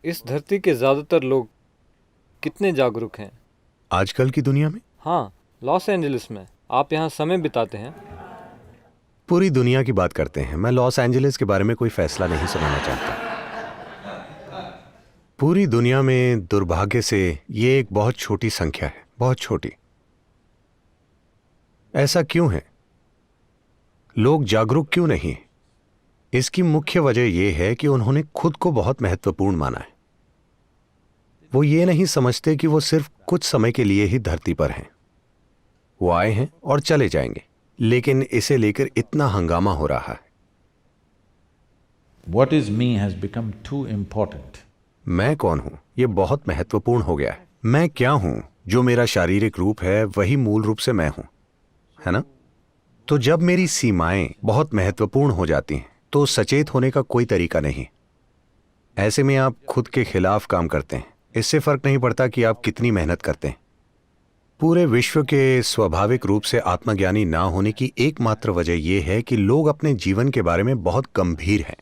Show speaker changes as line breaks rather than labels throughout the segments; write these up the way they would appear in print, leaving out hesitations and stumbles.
इस धरती के ज़्यादातर लोग कितने जागरूक हैं?
आजकल की दुनिया में
हाँ, लॉस एंजलिस में आप यहाँ समय बिताते हैं।
पूरी दुनिया की बात करते हैं। मैं लॉस एंजलिस के बारे में कोई फैसला नहीं सुनाना चाहता। पूरी दुनिया में दुर्भाग्य से ये एक बहुत छोटी संख्या है, बहुत छोटी। ऐसा क्यों है? लोग जागरूक क्यों नहीं हैं? इसकी मुख्य वजह यह है कि उन्होंने खुद को बहुत महत्वपूर्ण माना है। वो ये नहीं समझते कि वो सिर्फ कुछ समय के लिए ही धरती पर हैं। वो आए हैं और चले जाएंगे, लेकिन इसे लेकर इतना हंगामा हो रहा है।
What is me has become too important.
मैं कौन हूं ये बहुत महत्वपूर्ण हो गया है। मैं क्या हूं? जो मेरा शारीरिक रूप है वही मूल रूप से मैं हूं, है ना? तो जब मेरी सीमाएं बहुत महत्वपूर्ण हो जाती हैं तो सचेत होने का कोई तरीका नहीं। ऐसे में आप खुद के खिलाफ काम करते हैं। इससे फर्क नहीं पड़ता कि आप कितनी मेहनत करते हैं। पूरे विश्व के स्वाभाविक रूप से आत्मज्ञानी ना होने की एकमात्र वजह यह है कि लोग अपने जीवन के बारे में बहुत गंभीर हैं।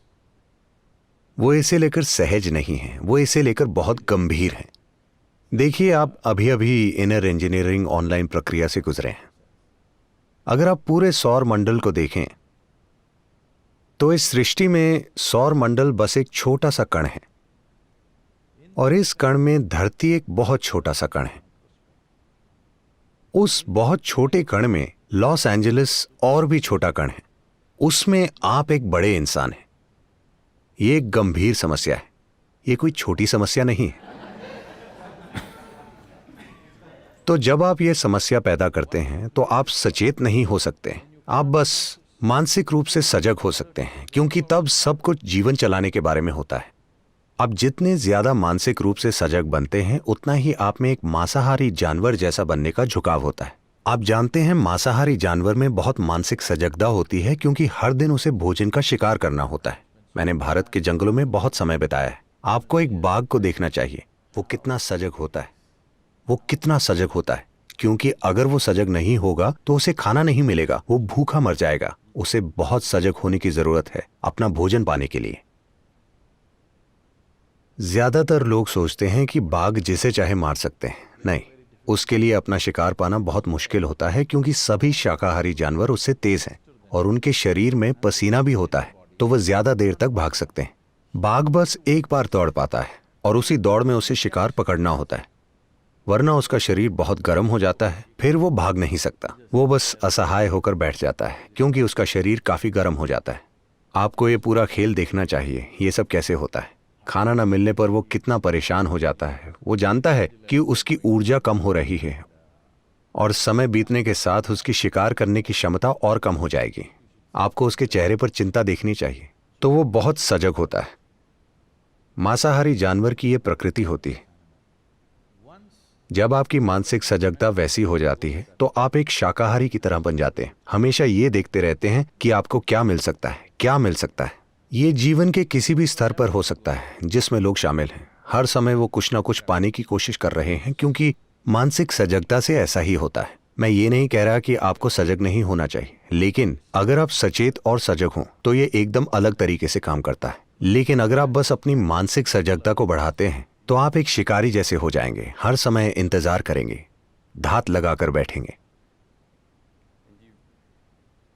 वो इसे लेकर सहज नहीं हैं, वो इसे लेकर बहुत गंभीर हैं। देखिए, आप अभी अभी इनर इंजीनियरिंग ऑनलाइन प्रक्रिया से गुजरे हैं। अगर आप पूरे सौर मंडल को देखें तो इस सृष्टि में सौर मंडल बस एक छोटा सा कण है, और इस कण में धरती एक बहुत छोटा सा कण है। उस बहुत छोटे कण में लॉस एंजलिस और भी छोटा कण है। उसमें आप एक बड़े इंसान हैं। ये एक गंभीर समस्या है, ये कोई छोटी समस्या नहीं है। तो जब आप ये समस्या पैदा करते हैं तो आप सचेत नहीं हो सकते, आप बस मानसिक रूप से सजग हो सकते हैं, क्योंकि तब सब कुछ जीवन चलाने के बारे में होता है। आप जितने ज्यादा मानसिक रूप से सजग बनते हैं उतना ही आप में एक मांसाहारी जानवर जैसा बनने का झुकाव होता है। आप जानते हैं, मांसाहारी जानवर में बहुत मानसिक सजगता होती है, क्योंकि हर दिन उसे भोजन का शिकार करना होता है। मैंने भारत के जंगलों में बहुत समय बिताया है। आपको एक बाघ को देखना चाहिए, वो कितना सजग होता है, वो कितना सजग होता है, क्योंकि अगर वो सजग नहीं होगा तो उसे खाना नहीं मिलेगा, वो भूखा मर जाएगा। उसे बहुत सजग होने की जरूरत है अपना भोजन पाने के लिए। ज्यादातर लोग सोचते हैं कि बाघ जिसे चाहे मार सकते हैं। नहीं, उसके लिए अपना शिकार पाना बहुत मुश्किल होता है, क्योंकि सभी शाकाहारी जानवर उससे तेज हैं और उनके शरीर में पसीना भी होता है, तो वह ज्यादा देर तक भाग सकते हैं। बाघ बस एक बार दौड़ पाता है और उसी दौड़ में उसे शिकार पकड़ना होता है, वरना उसका शरीर बहुत गर्म हो जाता है, फिर वो भाग नहीं सकता। वो बस असहाय होकर बैठ जाता है, क्योंकि उसका शरीर काफी गर्म हो जाता है। आपको ये पूरा खेल देखना चाहिए, ये सब कैसे होता है। खाना न मिलने पर वो कितना परेशान हो जाता है। वो जानता है कि उसकी ऊर्जा कम हो रही है और समय बीतने के साथ उसकी शिकार करने की क्षमता और कम हो जाएगी। आपको उसके चेहरे पर चिंता देखनी चाहिए। तो वो बहुत सजग होता है। मांसाहारी जानवर की ये प्रकृति होती है। जब आपकी मानसिक सजगता वैसी हो जाती है तो आप एक शाकाहारी की तरह बन जाते हैं। हमेशा ये देखते रहते हैं कि आपको क्या मिल सकता है, क्या मिल सकता है। ये जीवन के किसी भी स्तर पर हो सकता है जिसमें लोग शामिल हैं। हर समय वो कुछ ना कुछ पाने की कोशिश कर रहे हैं, क्योंकि मानसिक सजगता से ऐसा ही होता है। मैं ये नहीं कह रहा कि आपको सजग नहीं होना चाहिए, लेकिन अगर आप सचेत और सजग हों तो ये एकदम अलग तरीके से काम करता है। लेकिन अगर आप बस अपनी मानसिक सजगता को बढ़ाते हैं तो आप एक शिकारी जैसे हो जाएंगे। हर समय इंतजार करेंगे, धात लगाकर बैठेंगे।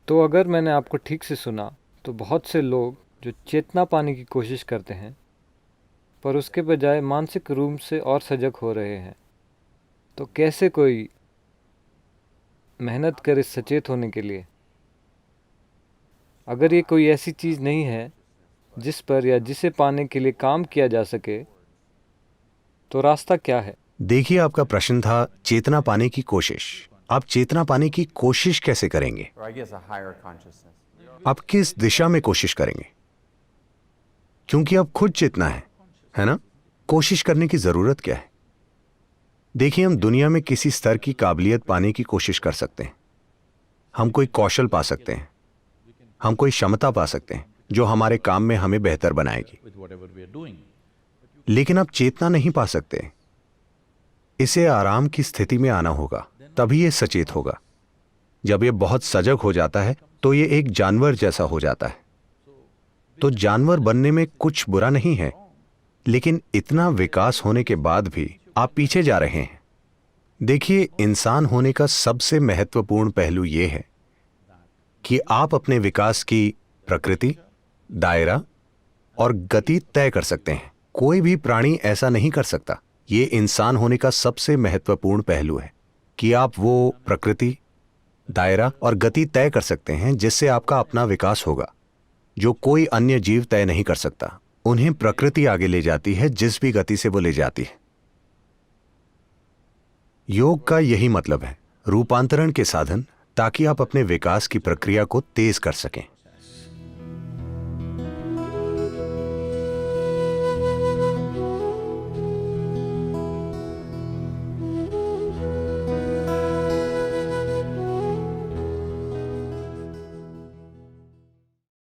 तो अगर मैंने आपको ठीक से सुना तो बहुत से लोग जो चेतना पाने की कोशिश करते हैं पर उसके बजाय मानसिक रूप से और सजग हो रहे हैं। तो कैसे कोई मेहनत करे सचेत होने के लिए? अगर ये कोई ऐसी चीज़ नहीं है जिस पर या जिसे पाने के लिए काम किया जा सके, तो रास्ता क्या है?
देखिए, आपका प्रश्न था चेतना पाने की कोशिश। आप चेतना पाने की कोशिश कैसे करेंगे?
Or I guess a higher consciousness.
आप किस दिशा में कोशिश करेंगे? क्योंकि आप खुद चेतना है ना? कोशिश करने की जरूरत क्या है? देखिए, हम दुनिया में किसी स्तर की काबिलियत पाने की कोशिश कर सकते हैं। हम कोई कौशल पा सकते हैं, हम कोई क्षमता पा सकते हैं जो हमारे काम में हमें बेहतर बनाएगी,
With whatever we are doing.
लेकिन आप चेतना नहीं पा सकते। इसे आराम की स्थिति में आना होगा, तभी ये सचेत होगा। जब ये बहुत सजग हो जाता है तो ये एक जानवर जैसा हो जाता है। तो जानवर बनने में कुछ बुरा नहीं है, लेकिन इतना विकास होने के बाद भी आप पीछे जा रहे हैं। देखिए, इंसान होने का सबसे महत्वपूर्ण पहलू यह है कि आप अपने विकास की प्रकृति, दायरा और गति तय कर सकते हैं। कोई भी प्राणी ऐसा नहीं कर सकता। ये इंसान होने का सबसे महत्वपूर्ण पहलू है कि आप वो प्रकृति, दायरा और गति तय कर सकते हैं जिससे आपका अपना विकास होगा, जो कोई अन्य जीव तय नहीं कर सकता। उन्हें प्रकृति आगे ले जाती है, जिस भी गति से वो ले जाती है। योग का यही मतलब है, रूपांतरण के साधन, ताकि आप अपने विकास की प्रक्रिया को तेज कर सकें।